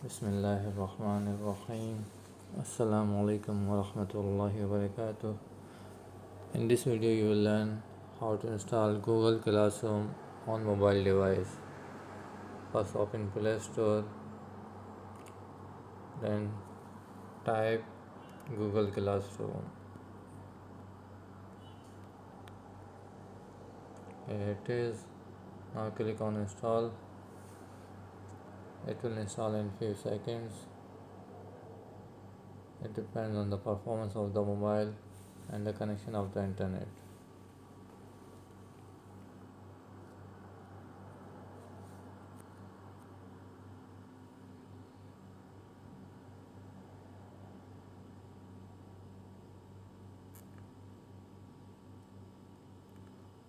Bismillahirrahmanirrahim. Assalamu alaikum wa rahmatullahi wa barakatuh. In this video, you will learn how to install Google Classroom on mobile device. First, open Play Store, then type Google Classroom. Here it is. Now click on install. It will install in few seconds. It depends on the performance of the mobile and the connection of the internet.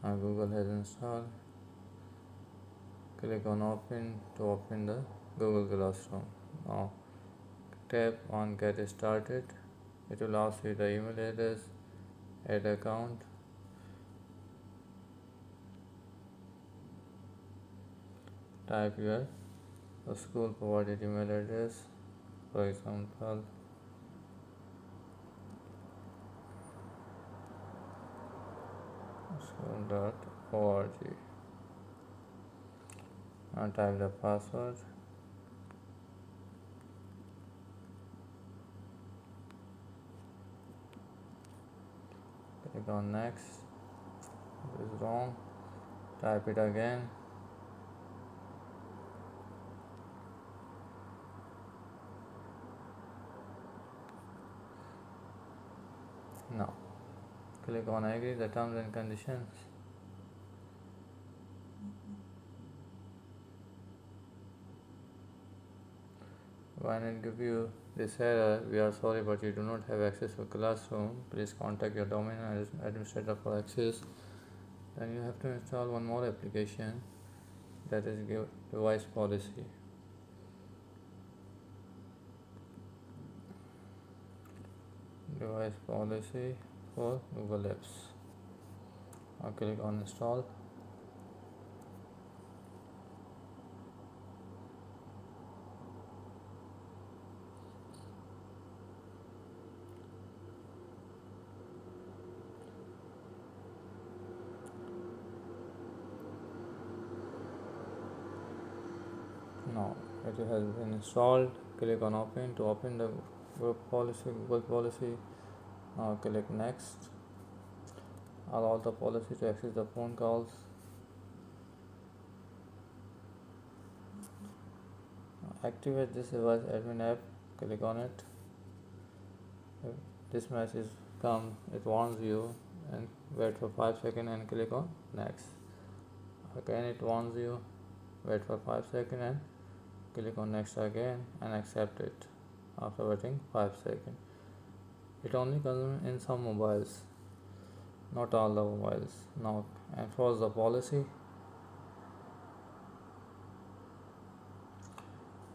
Now Google has installed. Click on open to open the Google Classroom. Now tap on get started. It will ask you the email address, add account, type your school provided email address, for example school.org, and type the password. Click on next. It is wrong. Type it again. Now click on agree the terms and conditions. When it gives you this error, we are sorry but you do not have access to Classroom. Please contact your domain administrator for access. Then you have to install one more application, that is device policy. Device policy for Google Apps. Now click on install. Now it has been installed. Click on open to open the Google policy. Now click next. Allow the policy to access the phone calls. Activate this device admin app. Click on it. If this message comes, it warns you, and wait for 5 seconds and click on next. Again it warns you, wait for 5 seconds and click on next again and accept it after waiting 5 seconds. It only comes in some mobiles, not all the mobiles. Now enforce the policy.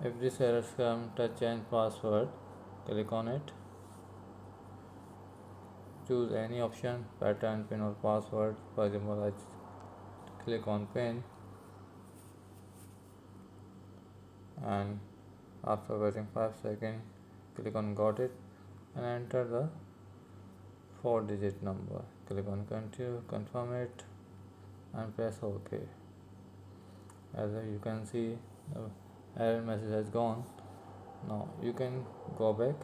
If this error comes, touch change password. Click on it. Choose any option, pattern, pin or password. For example, I click on pin, and after waiting 5 seconds, click on got it and enter the 4-digit number. Click on continue, confirm it and press OK. As you can see, the error message has gone. Now you can go back,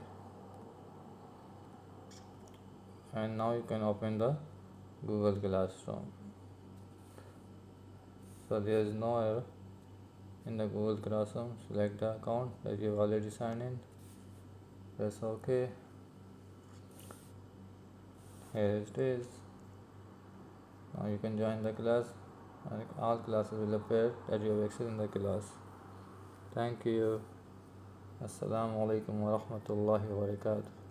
and now you can open the Google Classroom. So there is no error in the Google Classroom. Select the account that you have already signed in, press OK. Here it is. Now you can join the class, and all classes will appear that you have access in the class. Thank you. Assalamu alaikum wa rahmatullahi wa barakatuh.